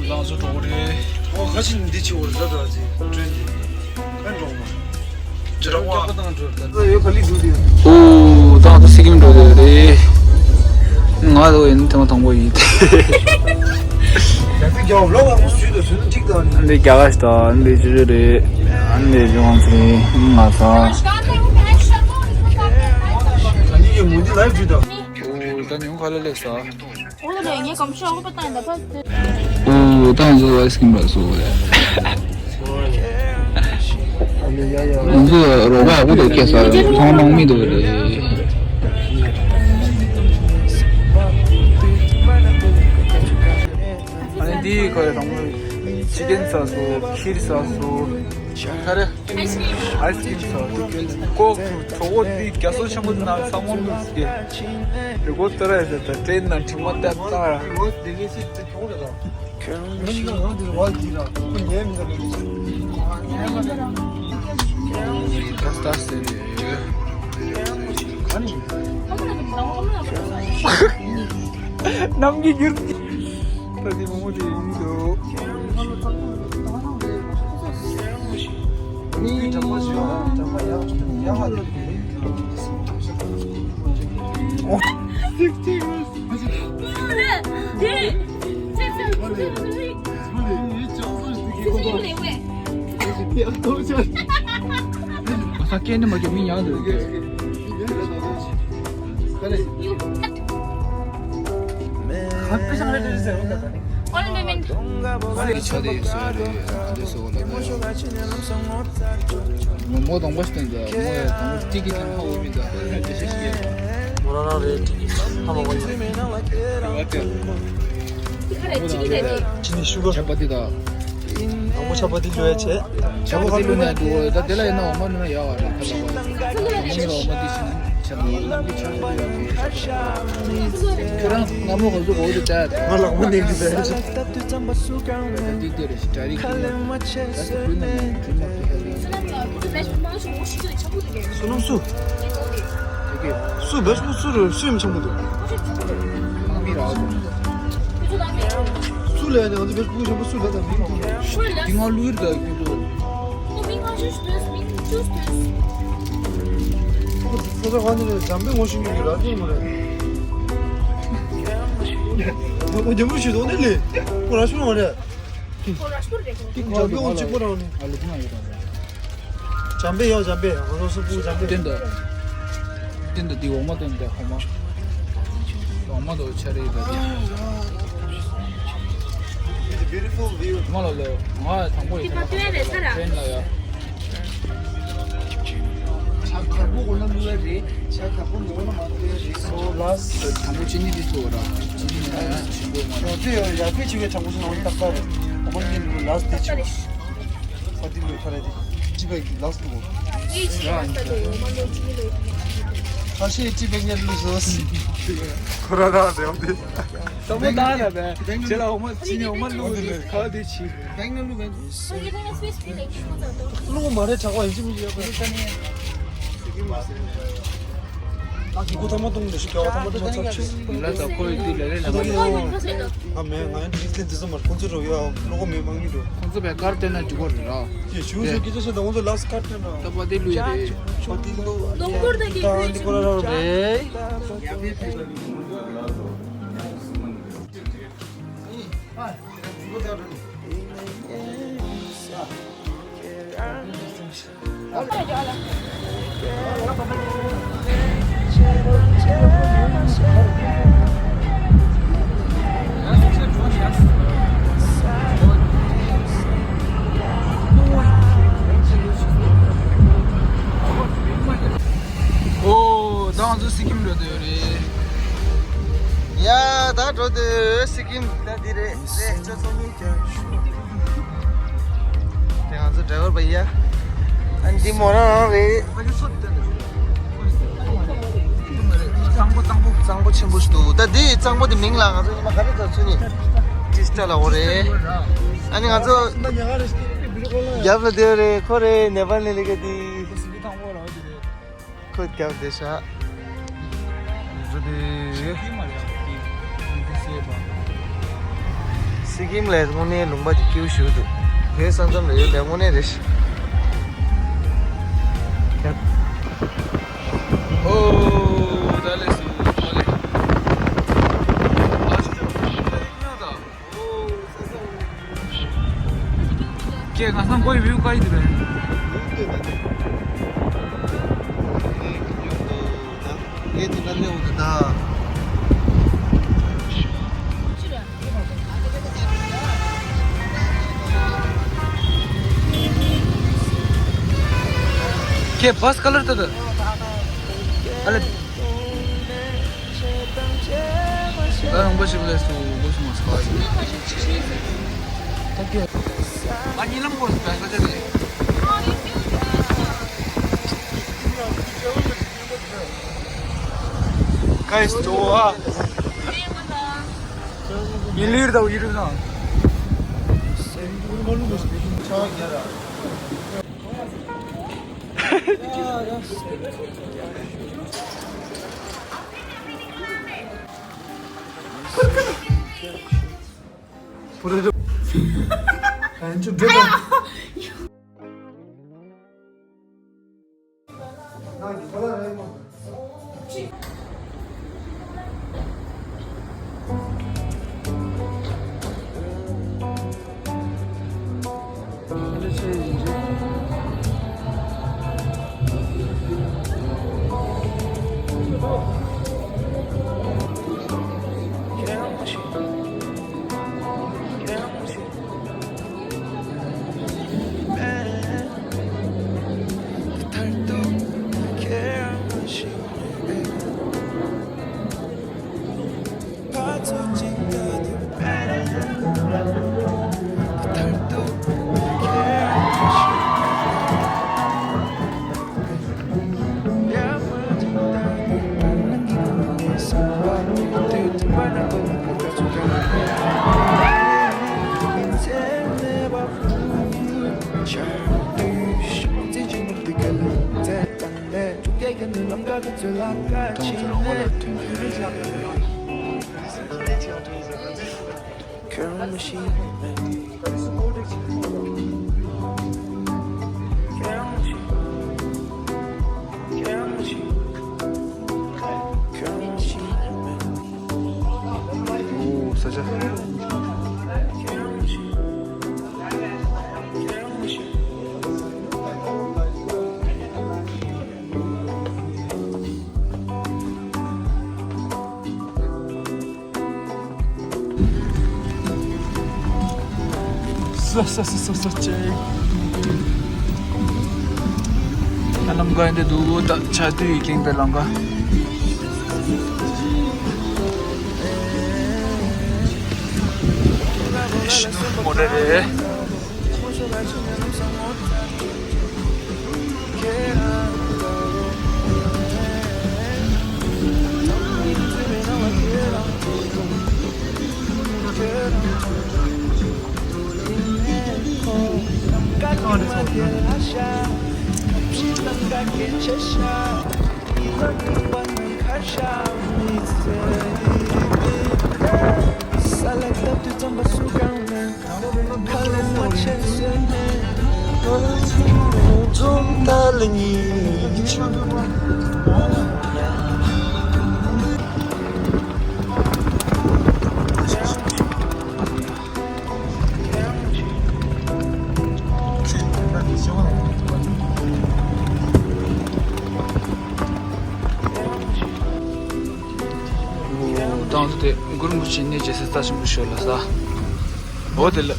나도 저래. 같이 니치 올라도 하지. 트렌디. 간 좀. 저랑 왔다는 줄. 이거 걸리 두디요. 오, 나도 책임져야 나도 인터넷 정보이. 근데 저 로가 무슨 수도 찍도 아니. 근데 야가시다. 근데 주저래. 안돼 정한테 나서. 아니 이게 뭔지 라이브 주다. 오, 일단 용 갈래랬어. 오늘 얘기 검수 하고 봤다 나 봤을 때. 오, 당연히 아이스크림 봤어. 그 로바 우도 깼어. 상방미도 그래. 아니 니 거에 정말 지겐 싸서 킬 싸서 잘해. 아이스크림 싸. 꼭 저거 니 계속 신고 나 상황도 쓰게. 그리고 떨어져서 트레이너 정말 땄다. 이거 되게 진짜 겨울이다. 뭔가 어디 와 뒤라. 예민가 가스타스. 아니. 남기기. 다시 뭐지 이도. 이 잠깐만요. 잠깐만요. 야마들. 사케는 뭐 좀 미냐도 이게. 한표정 해주세요. 얼른 차대 있어야 앉아서 뭐 동거 시던데 뭐에 동거 뛰기 좀 하고 있는데 할 시기에 뭐라나 레이팅 한번 보자. 어때요? 진이 슈거 잡아디다 너무 잡아들 줘야지. 잡아디로네 도 다들라 나 엄마는 야와 달라고 엄마가 엄마 그럼 나무 가지고 어디 짜 말라고 못 내기도 해야지. 디디를 스타리 그래서 그는 수능수. 되게 수 몇십 수를 수임 전부도. 마음이라고 수를 해야 돼. 어디 몇십 부 전부 수를 해야 돼. 딩할 루이르다 이거 서자관이는 담배 56이라 뭐래. 언제 무시도 오늘래. 뭐라 싶은 말이야. 잠배 언제 뭐라오니? 알루구나 이거 잠배요 잠배. 어서 부 잠배. 된다 네 엄마 된다 엄마도 차례다 Beautiful view. 말할래 아 당보이 된다야 잠깐 올라누야지. 잠깐 올라누야지. So last. 당보 진이디 또라 진이네 친구만 어때요? 야, 그 집에 장구수 나오니 딱 봐요. 어머님 라스트 집. 어디로 가야 돼? 집에 라스트 뭐? 다시 집에 그냥 루서스. 그러나 내 엄데. 너무 나나네 제가 엄마 진이 엄마 누구는 가디치 백년루 벤. 누구 말해 자고 엔지미지야. 아, 이거 담아동네 시켜. 담아동 잡지. 몰라서 거의 딜레레나 아메, 나는 진짜 진짜 말 콘서트로야. 로고 메망이로. 콘서 백할 때는 죽어라 이 주소 기저서 나 오늘 라스트 카트나. 더바디 루이데 어디로? 농구르다 다 니코라로 네. 오 나한테 스킴 로드 요리 야, 다 저들 스킴 다디래. 네, 저 소미. यहाँ से ड्राइवर भैया अंटी मोरा रे 짱보 친구도 다디 짱보디 밍랑 아주 이마 가르쳐 주니 디스탈라 오래 아니 가서 야브데레 코레 네발레 레게디 코 캬데샤 저디 Sikkim le ngone lungba di kyu shu du. He sanjam le ngone desh. 오, 잘했어. 빨리. 아, 진짜 신기하다. 오, 세상에. 걔 가상 거의 미국 가이드래. Ye di nalle udda. 걔 버스 컬러 뜨다. 알레. 나는 것이 블레스 것이 마스카. takie. Ani lang po sa ka dyan eh. Guys, 좋아. 일일다 일이나. 보내줘. 좀 배가. 오, 사자. And I'm going to do the Chatu King Belonga. Modere. Dante gurmuş ne ceset taşımış olsa. O da le.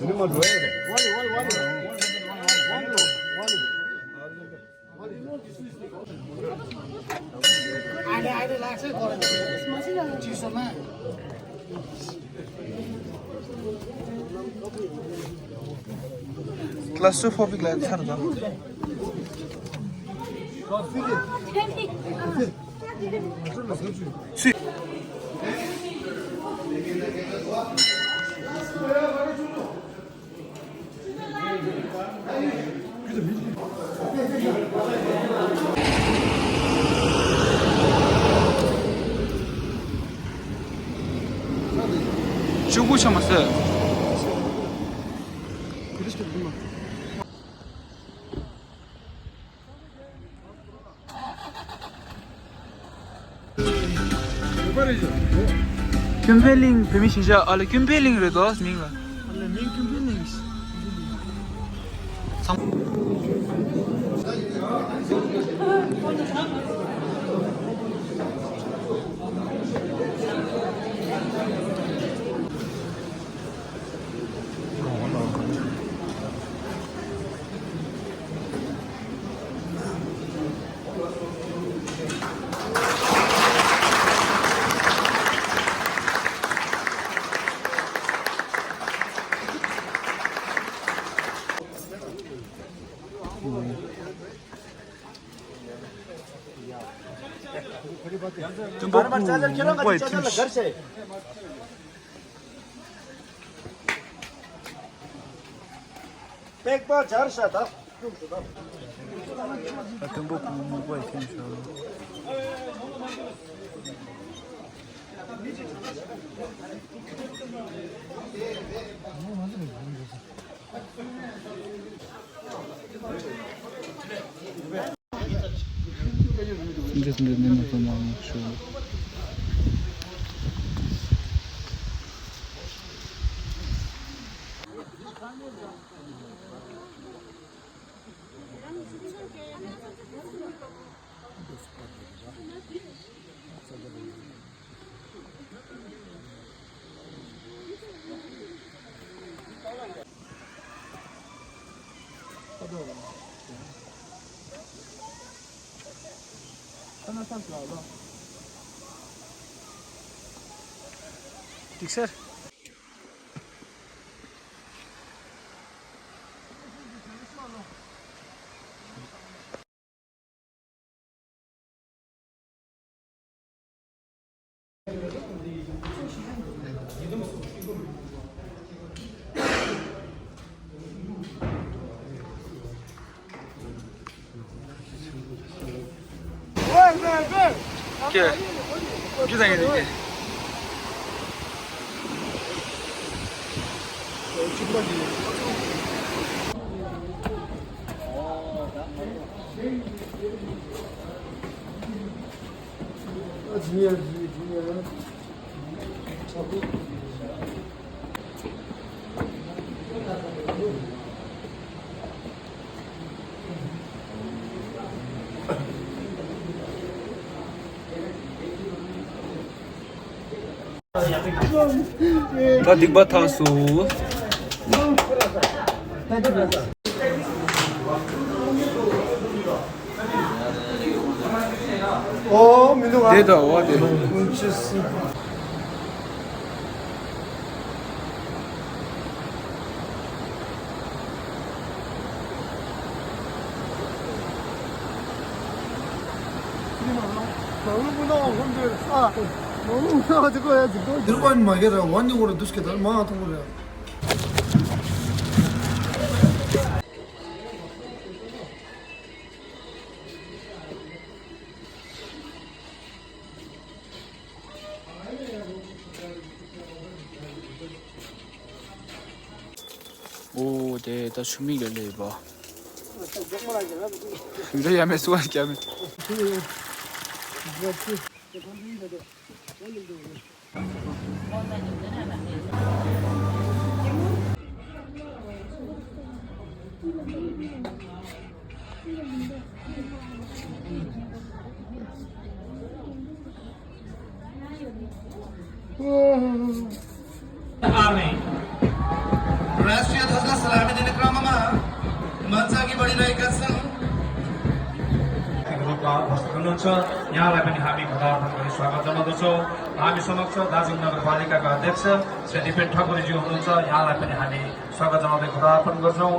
이름만 줘야 돼. Claustrophobic sarda. 주구 참았어요. Kümpeling demiş ya, ale kümpeling redo, minga. Ale min kümpeling. बार-बार चार्जर क्यों रखा है? चार्जर घर से पैक पर चार शा था Tempo 뭐가 있겠죠. Здесь не по-моему что. ठीक सर क्या किधर है 나 닉바 타왔어. 민동아 내다 와대. 너무 무서워가지고 해야지. 들고 있는 막 얘라 완전으로 두스게 얼마나 같은 거야. 오, 네, 나 준비 열려 봐. 이래 야매 수고할게 하면. राष्ट्रिय ध्वजमा सलामी दिने क्रममा मञ्च अघि बढिरहेका छन् रूपमा उपस्थित हुनुहुन्छ यहाँलाई पनि हामी खदार्पण गरी स्वागत जनाउँदछौँ। हामी समक्ष दार्जिलिङ नगरपालिकाका अध्यक्ष श्री दिपेन ठकुरीज्यू हुनुहुन्छ, यहाँलाई पनि हामी स्वागत जनाउँदै खदार्पण गर्छौँ।